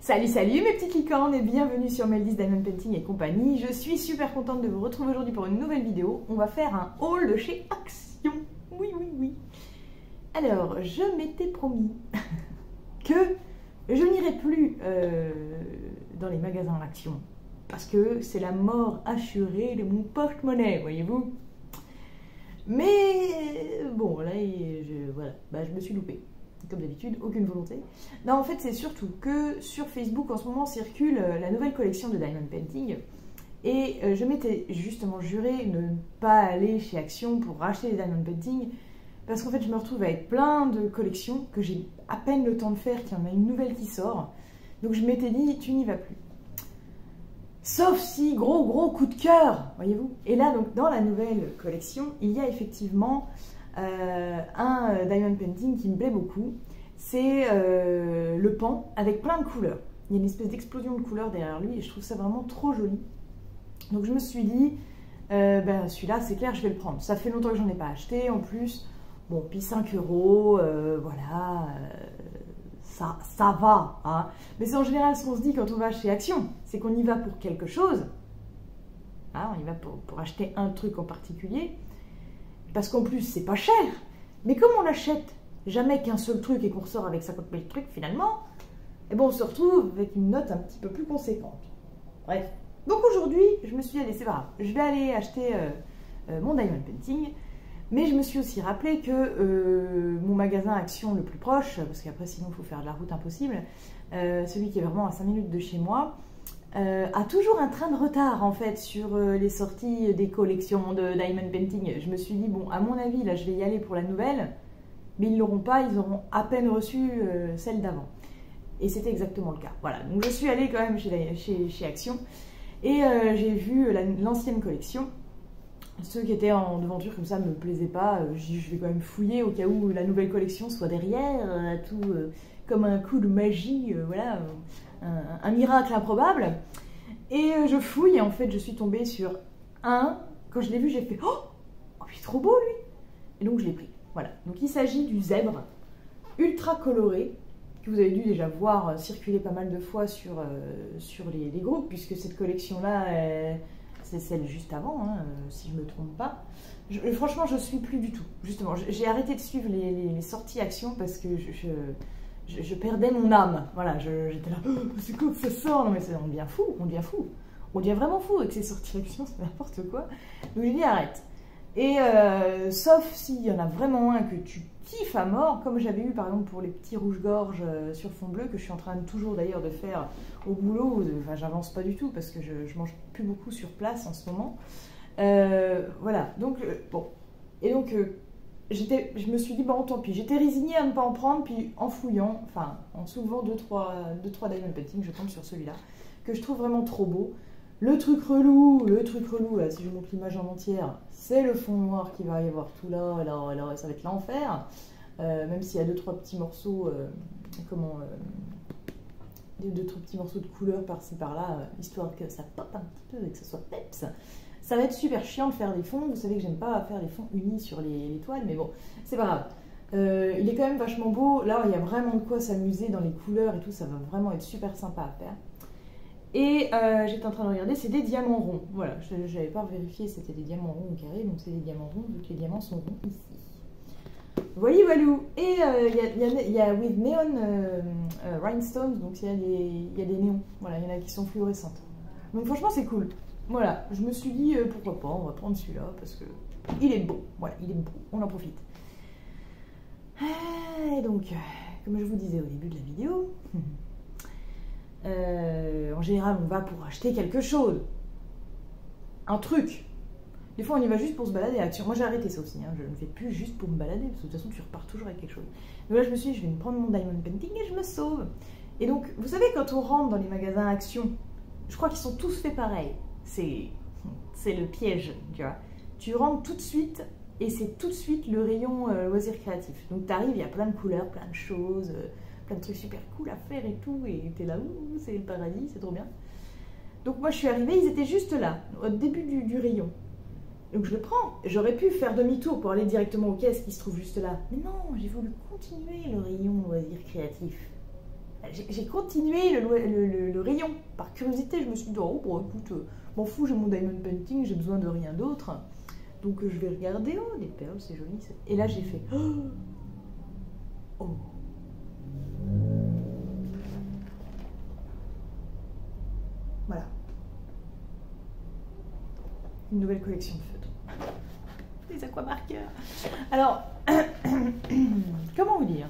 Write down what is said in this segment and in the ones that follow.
Salut mes petites licornes et bienvenue sur Meldis Diamond Painting et compagnie. Je suis super contente de vous retrouver aujourd'hui pour une nouvelle vidéo. On va faire un haul de chez Action. Oui. Alors, je m'étais promis que je n'irai plus dans les magasins Action parce que c'est la mort assurée de mon porte-monnaie, voyez-vous. Mais bon, là, je me suis loupée. Comme d'habitude, aucune volonté. Non, en fait, c'est surtout que sur Facebook, en ce moment, circule la nouvelle collection de Diamond Painting. Et je m'étais justement juré de ne pas aller chez Action pour racheter les Diamond Painting. Parce qu'en fait, je me retrouve avec plein de collections que j'ai à peine le temps de faire, qu'il y en a une nouvelle qui sort. Donc je m'étais dit, tu n'y vas plus. Sauf si, gros coup de cœur, voyez-vous. Et là, donc, dans la nouvelle collection, il y a effectivement un Diamond Painting qui me plaît beaucoup. C'est le pan avec plein de couleurs. Il y a une espèce d'explosion de couleurs derrière lui et je trouve ça vraiment trop joli. Donc je me suis dit, celui-là, c'est clair, je vais le prendre. Ça fait longtemps que j'en ai pas acheté en plus. Bon, puis 5 €, voilà, ça va. Hein. Mais c'est en général ce qu'on se dit quand on va chez Action. C'est qu'on y va pour quelque chose. Hein, on y va pour acheter un truc en particulier. Parce qu'en plus, c'est pas cher. Mais comme on n'achète jamais qu'un seul truc et qu'on ressort avec 50 000 trucs finalement, eh ben on se retrouve avec une note un petit peu plus conséquente. Bref. Donc aujourd'hui, je me suis dit, allez, c'est pas grave. Je vais aller acheter mon Diamond Painting. Mais je me suis aussi rappelé que mon magasin Action le plus proche, parce qu'après sinon il faut faire de la route impossible, celui qui est vraiment à 5 minutes de chez moi, a toujours un train de retard en fait sur les sorties des collections de Diamond Painting. Je me suis dit, bon, à mon avis, là je vais y aller pour la nouvelle, mais ils l'auront pas, ils auront à peine reçu celle d'avant. Et c'était exactement le cas. Voilà, donc je suis allée quand même chez Action et j'ai vu l'ancienne collection. Ceux qui étaient en devanture comme ça ne me plaisaient pas. Je vais quand même fouiller au cas où la nouvelle collection soit derrière, tout comme un coup de magie, voilà. Un miracle improbable. Et je fouille et en fait je suis tombée sur un. Quand je l'ai vu, j'ai fait oh, il est trop beau lui. Et donc je l'ai pris. Voilà. Donc il s'agit du zèbre ultra coloré que vous avez dû déjà voir circuler pas mal de fois sur les groupes, puisque cette collection là c'est celle juste avant, hein, si je me trompe pas. Franchement, je suis plus du tout. Justement, j'ai arrêté de suivre les sorties Action parce que je perdais mon âme. Voilà, j'étais là, oh, c'est quand que ça sort? Non mais on devient fou, on devient vraiment fou avec ces sorties Action, c'est n'importe quoi. Donc j'ai dit arrête. Et sauf s'il y en a vraiment un que tu kiffes à mort, comme j'avais eu par exemple pour les petits rouges-gorges sur fond bleu, que je suis en train toujours d'ailleurs de faire au boulot. Enfin, j'avance pas du tout parce que je mange plus beaucoup sur place en ce moment. Voilà, donc bon. Et donc je me suis dit, bon, tant pis, j'étais résignée à ne pas en prendre, puis en fouillant, enfin, en soulevant 2-3 Diamond Painting, je tombe sur celui-là, que je trouve vraiment trop beau. Le truc relou, là, si je vous montre l'image en entière, c'est le fond noir qui va y avoir tout là, ça va être l'enfer, même s'il y a 2-3 petits morceaux, 2-3 petits morceaux de couleur par-ci par-là, histoire que ça pop un petit peu et que ça soit peps. Ça va être super chiant de faire des fonds. Vous savez que j'aime pas faire des fonds unis sur les toiles, mais bon, c'est pas grave. Il est quand même vachement beau. Là, il y a vraiment de quoi s'amuser dans les couleurs et tout. Ça va vraiment être super sympa à faire. Et j'étais en train de regarder, c'est des diamants ronds. Voilà, je n'avais pas vérifié si c'était des diamants ronds ou carrés, donc c'est des diamants ronds, vu que les diamants sont ronds ici. Voyez, voilou. Et il y a with neon rhinestones, donc il y a des néons. Voilà, il y en a qui sont fluorescentes. Donc franchement, c'est cool. Voilà, je me suis dit, pourquoi pas, on va prendre celui-là, parce que il est beau. Voilà, il est beau, on en profite. Et donc, comme je vous disais au début de la vidéo, en général, on va pour acheter quelque chose. Un truc. Des fois, on y va juste pour se balader à Action. Moi, j'ai arrêté ça aussi, hein. Je ne fais plus juste pour me balader, parce que de toute façon, tu repars toujours avec quelque chose. Donc là, je me suis dit, je vais me prendre mon Diamond Painting et je me sauve. Et donc, vous savez, quand on rentre dans les magasins Action, je crois qu'ils sont tous faits pareil. C'est le piège, tu vois. Tu rentres tout de suite et c'est tout de suite le rayon loisirs créatifs. Donc tu arrives, il y a plein de couleurs, plein de choses, plein de trucs super cool à faire et tout. Et tu es là, ouh, c'est le paradis, c'est trop bien. Donc moi je suis arrivée, ils étaient juste là, au début du rayon. Donc je le prends. J'aurais pu faire demi-tour pour aller directement aux caisses qui se trouvent juste là. Mais non, j'ai voulu continuer le rayon loisirs créatifs. j'ai continué le rayon. Par curiosité, je me suis dit, oh, bon, écoute, m'en fous, j'ai mon diamond painting, j'ai besoin de rien d'autre. Donc je vais regarder, oh, des perles, c'est joli. Et là, j'ai fait, oh. Voilà. Une nouvelle collection de feutres. Des aquamarqueurs. Alors, comment vous dire,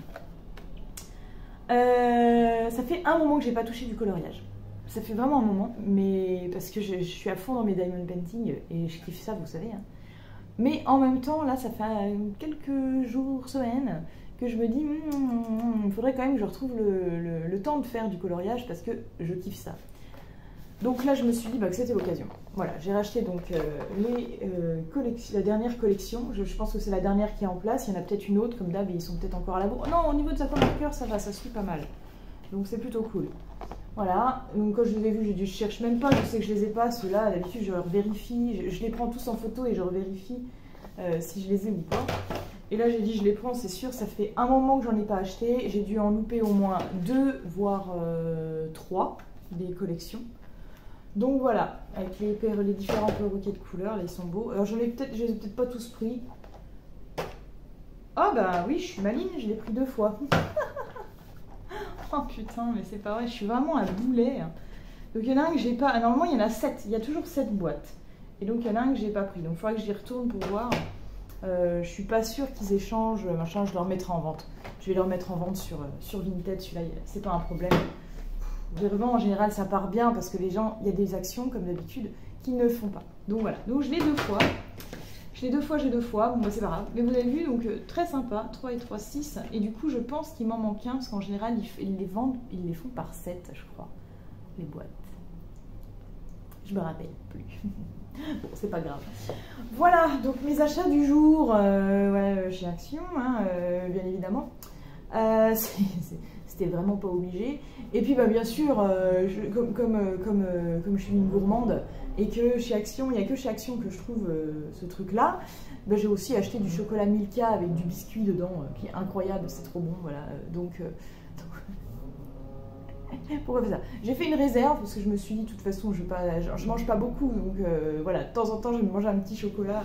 ça fait un moment que j'ai pas touché du coloriage. Ça fait vraiment un moment, mais parce que je suis à fond dans mes diamond painting et je kiffe ça, vous savez. Hein. Mais en même temps, là, ça fait quelques jours, semaines, que je me dis, il faudrait quand même que je retrouve le temps de faire du coloriage parce que je kiffe ça. Donc là, je me suis dit que c'était l'occasion. Voilà, j'ai racheté donc la dernière collection. Je pense que c'est la dernière qui est en place. Il y en a peut-être une autre, comme d'hab, ils sont peut-être encore à la bourre. Non, au niveau de aquamarqueurs, ça va, ça suit pas mal. Donc c'est plutôt cool. Voilà, donc quand je les ai vus, j'ai dit, je cherche même pas, je sais que je les ai pas. Ceux-là, d'habitude, je revérifie. Je les prends tous en photo et je revérifie si je les ai ou pas. Et là, j'ai dit, je les prends, c'est sûr, ça fait un moment que j'en ai pas acheté. J'ai dû en louper au moins 2, voire 3 des collections. Donc voilà, avec les différents perroquets de couleurs, là, ils sont beaux. Alors je les ai peut-être pas tous pris. Ah bah oui, je suis maligne, je l'ai pris 2 fois. Oh putain, mais c'est pas vrai, je suis vraiment un boulet. Donc il y en a un que j'ai pas... Normalement, il y en a 7, il y a toujours 7 boîtes. Et donc il y en a un que j'ai pas pris. Donc il faudra que j'y retourne pour voir. Je suis pas sûre qu'ils échangent, machin, je leur mettrai en vente. Je vais leur mettre en vente sur Vinted, celui-là, c'est pas un problème. Les revends en général ça part bien parce que les gens, il y a des actions comme d'habitude qui ne font pas. Donc voilà, donc je l'ai 2 fois. J'ai 2 fois, bon bah c'est pas grave. Mais vous avez vu, donc très sympa, 3 et 3, 6. Et du coup je pense qu'il m'en manque un parce qu'en général ils les vendent, ils les font par 7 je crois, les boîtes. Je me rappelle plus. Bon, c'est pas grave. Voilà, donc mes achats du jour ouais, chez Action, hein, bien évidemment. C'était vraiment pas obligé. Et puis bah, bien sûr, comme je suis une gourmande et que chez Action, il n'y a que chez Action que je trouve ce truc-là, bah, j'ai aussi acheté du chocolat Milka avec du biscuit dedans, qui est incroyable, c'est trop bon, voilà. Donc pourquoi faire ça? J'ai fait une réserve parce que je me suis dit, de toute façon, je mange pas beaucoup, donc voilà, de temps en temps, je vais me manger un petit chocolat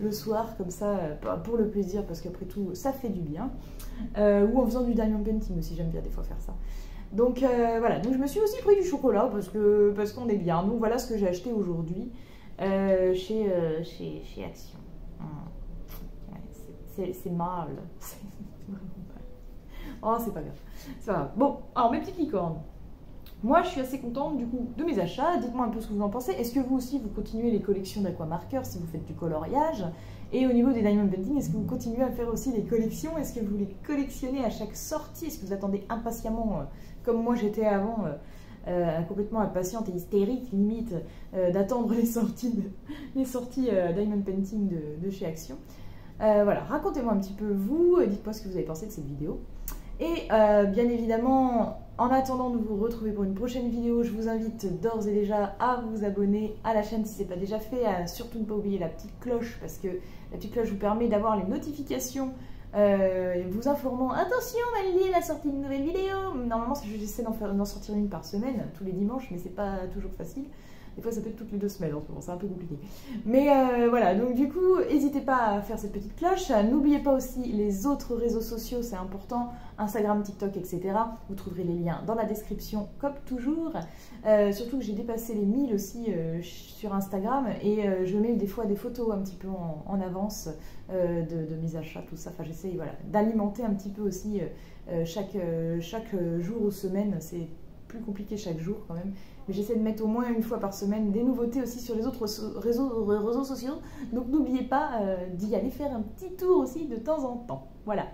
le soir, comme ça, pour le plaisir, parce qu'après tout, ça fait du bien. Ou en faisant du diamond painting aussi, j'aime bien des fois faire ça. Donc voilà, donc je me suis aussi pris du chocolat parce qu'on est bien. Donc voilà ce que j'ai acheté aujourd'hui chez Action. Ouais, c'est mal. C'est vraiment mal. Oh, c'est pas grave. Ça va. Bon, alors mes petites licornes. Moi, je suis assez contente du coup de mes achats. Dites-moi un peu ce que vous en pensez. Est-ce que vous aussi, vous continuez les collections d'aquamarqueurs si vous faites du coloriage? Et au niveau des diamond painting, est-ce que vous continuez à faire aussi des collections? Est-ce que vous les collectionnez à chaque sortie? Est-ce que vous attendez impatiemment, comme moi j'étais avant, complètement impatiente et hystérique, limite, d'attendre les sorties diamond painting de chez Action? Voilà, racontez-moi un petit peu vous, dites-moi ce que vous avez pensé de cette vidéo. Et bien évidemment, en attendant de vous retrouver pour une prochaine vidéo, je vous invite d'ores et déjà à vous abonner à la chaîne si ce n'est pas déjà fait, à surtout ne pas oublier la petite cloche parce que la petite cloche vous permet d'avoir les notifications vous informant « Attention, Malie, elle a sorti une nouvelle vidéo !» Normalement, j'essaie d'en sortir une par semaine, tous les dimanches, mais c'est pas toujours facile. Des fois, ça peut être toutes les 2 semaines en ce moment, c'est un peu compliqué. Mais voilà, donc du coup, n'hésitez pas à faire cette petite cloche. N'oubliez pas aussi les autres réseaux sociaux, c'est important. Instagram, TikTok, etc. Vous trouverez les liens dans la description, comme toujours. Surtout que j'ai dépassé les 1000 aussi sur Instagram. Et je mets des fois des photos un petit peu en avance de mes achats, tout ça. Enfin, j'essaye voilà, d'alimenter un petit peu aussi chaque jour ou semaine. C'est plus compliqué chaque jour quand même. Mais j'essaie de mettre au moins une fois par semaine des nouveautés aussi sur les autres réseaux sociaux. Donc n'oubliez pas d'y aller faire un petit tour aussi de temps en temps. Voilà.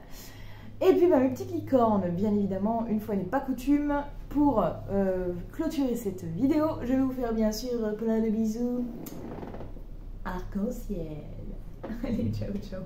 Et puis bah, mes petites licornes, bien évidemment, une fois n'est pas coutume, pour clôturer cette vidéo, je vais vous faire bien sûr plein de bisous. Arc-en-ciel. Allez, ciao, ciao.